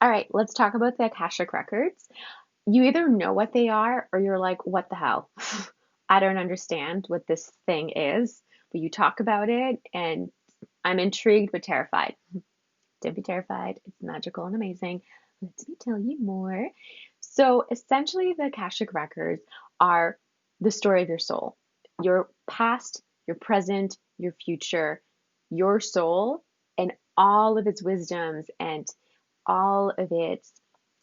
All right, let's talk about the Akashic Records. You either know what they are or you're like, what the hell? I don't understand what this thing is, but you talk about it and I'm intrigued but terrified. Don't be terrified. It's magical and amazing. Let me tell you more. So, essentially, the Akashic Records are the story of your soul, your past, your present, your future, your soul, and all of its wisdoms and all of its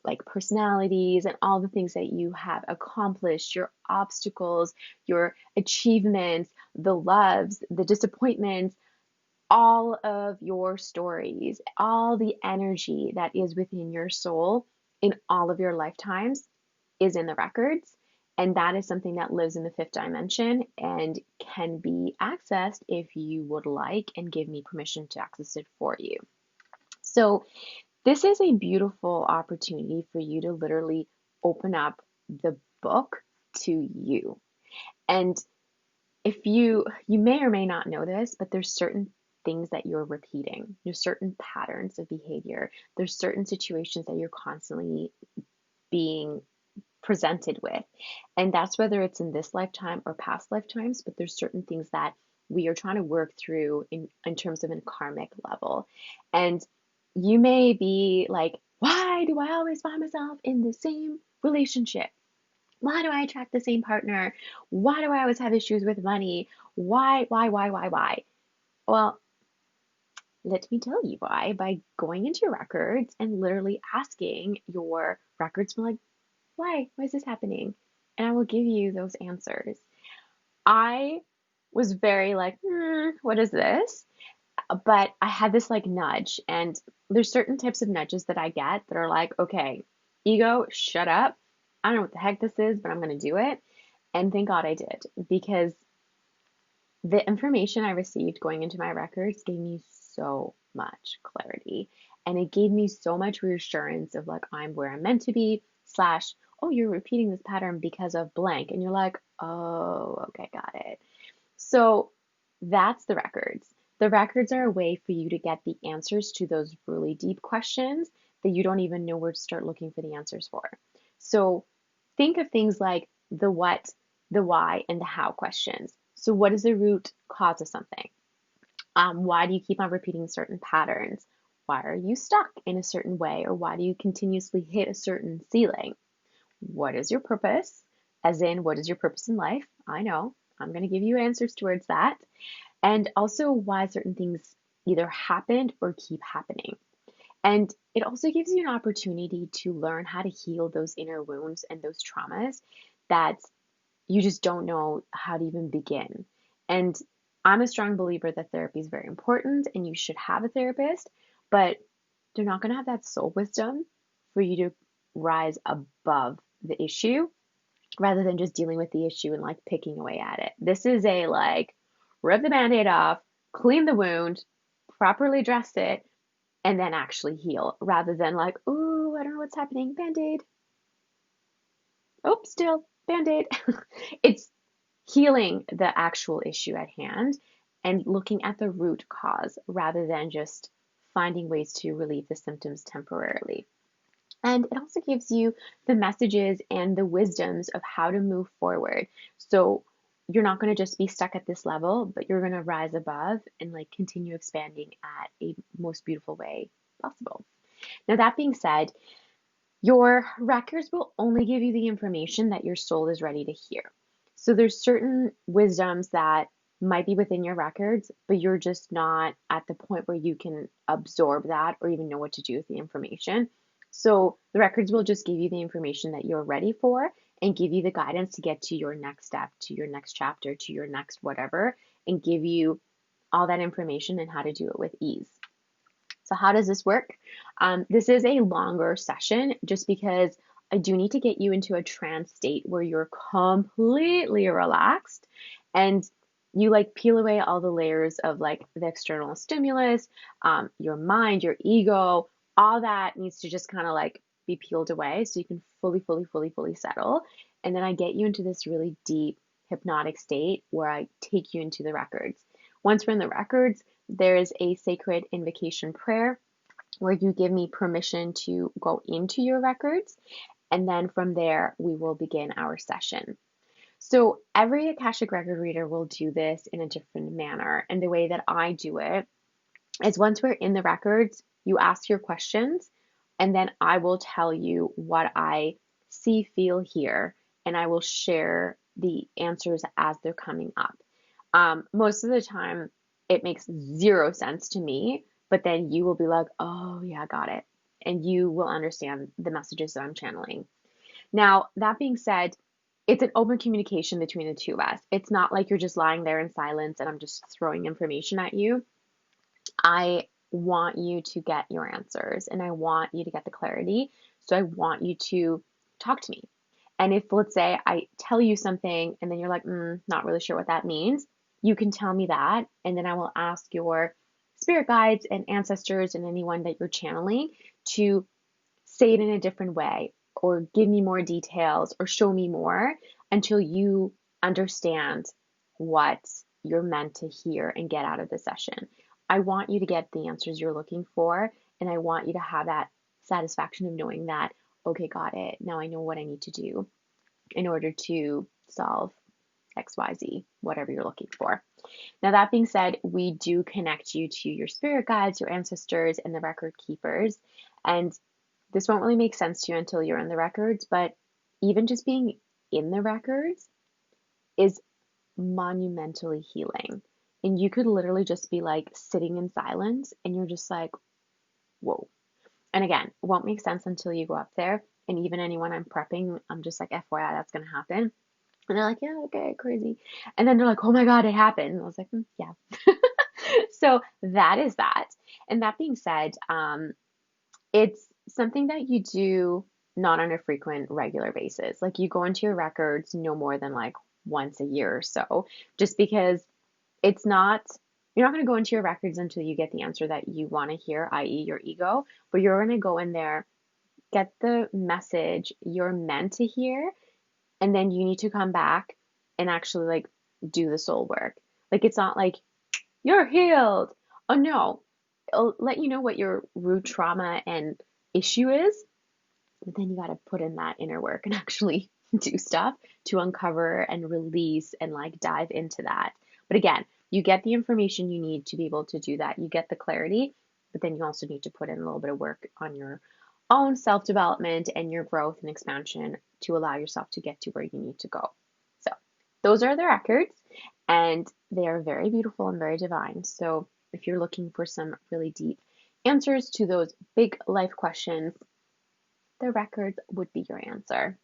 like personalities and all the things that you have accomplished, your obstacles, your achievements, the loves, the disappointments, all of your stories, all the energy that is within your soul in all of your lifetimes is in the records. And that is something that lives in the fifth dimension and can be accessed if you would like and give me permission to access it for you. So, this is a beautiful opportunity for you to literally open up the book to you. And if you may or may not know this, but there's certain things that you're repeating. There's certain patterns of behavior. There's certain situations that you're constantly being presented with. And that's whether it's in this lifetime or past lifetimes, but there's certain things that we are trying to work through in terms of a karmic level. And you may be like, why do I always find myself in the same relationship? Why do I attract the same partner? Why do I always have issues with money? Why? Well, let me tell you why by going into your records and literally asking your records, like, why? Why is this happening? And I will give you those answers. I was very like, what is this? But I had this like nudge, and there's certain types of nudges that I get that are like, okay, ego, shut up. I don't know what the heck this is, but I'm going to do it. And thank God I did, because the information I received going into my records gave me so much clarity. And it gave me so much reassurance of like, I'm where I'm meant to be, slash, oh, you're repeating this pattern because of blank. And you're like, oh, okay, got it. So that's the records. The records are a way for you to get the answers to those really deep questions that you don't even know where to start looking for the answers for. So think of things like the what, the why, and the how questions. So, what is the root cause of something? Why do you keep on repeating certain patterns? Why are you stuck in a certain way? Or why do you continuously hit a certain ceiling? What is your purpose? As in, what is your purpose in life? I know. I'm going to give you answers towards that. And also why certain things either happened or keep happening. And it also gives you an opportunity to learn how to heal those inner wounds and those traumas that you just don't know how to even begin. And I'm a strong believer that therapy is very important and you should have a therapist, but they're not going to have that soul wisdom for you to rise above the issue rather than just dealing with the issue and like picking away at it. This is a like rip the band-aid off, clean the wound, properly dress it, and then actually heal rather than like, ooh, I don't know what's happening, band-aid. Oh, still band-aid. It's healing the actual issue at hand and looking at the root cause rather than just finding ways to relieve the symptoms temporarily. And it also gives you the messages and the wisdoms of how to move forward. So you're not going to just be stuck at this level, but you're going to rise above and like continue expanding at a most beautiful way possible. Now, that being said, your records will only give you the information that your soul is ready to hear. So there's certain wisdoms that might be within your records, but you're just not at the point where you can absorb that or even know what to do with the information. So the records will just give you the information that you're ready for and give you the guidance to get to your next step, to your next chapter, to your next whatever, and give you all that information and how to do it with ease. So how does this work? This is a longer session just because I do need to get you into a trance state where you're completely relaxed and you like peel away all the layers of like the external stimulus, your mind, your ego, all that needs to just kind of like be peeled away so you can fully settle. And then I get you into this really deep hypnotic state where I take you into the records. Once we're in the records, there is a sacred invocation prayer where you give me permission to go into your records. And then from there, we will begin our session. So every Akashic Record reader will do this in a different manner. And the way that I do it is once we're in the records, you ask your questions, and then I will tell you what I see, feel, hear, and I will share the answers as they're coming up. Most of the time, it makes zero sense to me, but then you will be like, oh, yeah, got it. And you will understand the messages that I'm channeling. Now, that being said, it's an open communication between the two of us. It's not like you're just lying there in silence and I'm just throwing information at you. I want you to get your answers and I want you to get the clarity. So I want you to talk to me. And if, let's say, I tell you something and then you're like, not really sure what that means, you can tell me that. And then I will ask your spirit guides and ancestors and anyone that you're channeling to say it in a different way or give me more details or show me more until you understand what you're meant to hear and get out of the session. I want you to get the answers you're looking for, and I want you to have that satisfaction of knowing that, okay, got it. Now I know what I need to do in order to solve XYZ, whatever you're looking for. Now, that being said, we do connect you to your spirit guides, your ancestors, and the record keepers. And this won't really make sense to you until you're in the records, but even just being in the records is monumentally healing. And you could literally just be like sitting in silence and you're just like, whoa. And again, it won't make sense until you go up there. And even anyone I'm prepping, I'm just like, FYI, that's going to happen. And they're like, yeah, okay, crazy. And then they're like, oh my God, it happened. And I was like, yeah. So that is that. And that being said, it's something that you do not on a frequent, regular basis. Like you go into your records no more than like once a year or so, just because it's not, you're not going to go into your records until you get the answer that you want to hear, i.e., your ego, but you're going to go in there, get the message you're meant to hear, and then you need to come back and actually like do the soul work. Like it's not like you're healed. Oh no, it'll let you know what your root trauma and issue is, but then you got to put in that inner work and actually do stuff to uncover and release and like dive into that. But again, you get the information you need to be able to do that. You get the clarity, but then you also need to put in a little bit of work on your own self development and your growth and expansion to allow yourself to get to where you need to go. So, those are the records, and they are very beautiful and very divine. So, if you're looking for some really deep answers to those big life questions, the records would be your answer.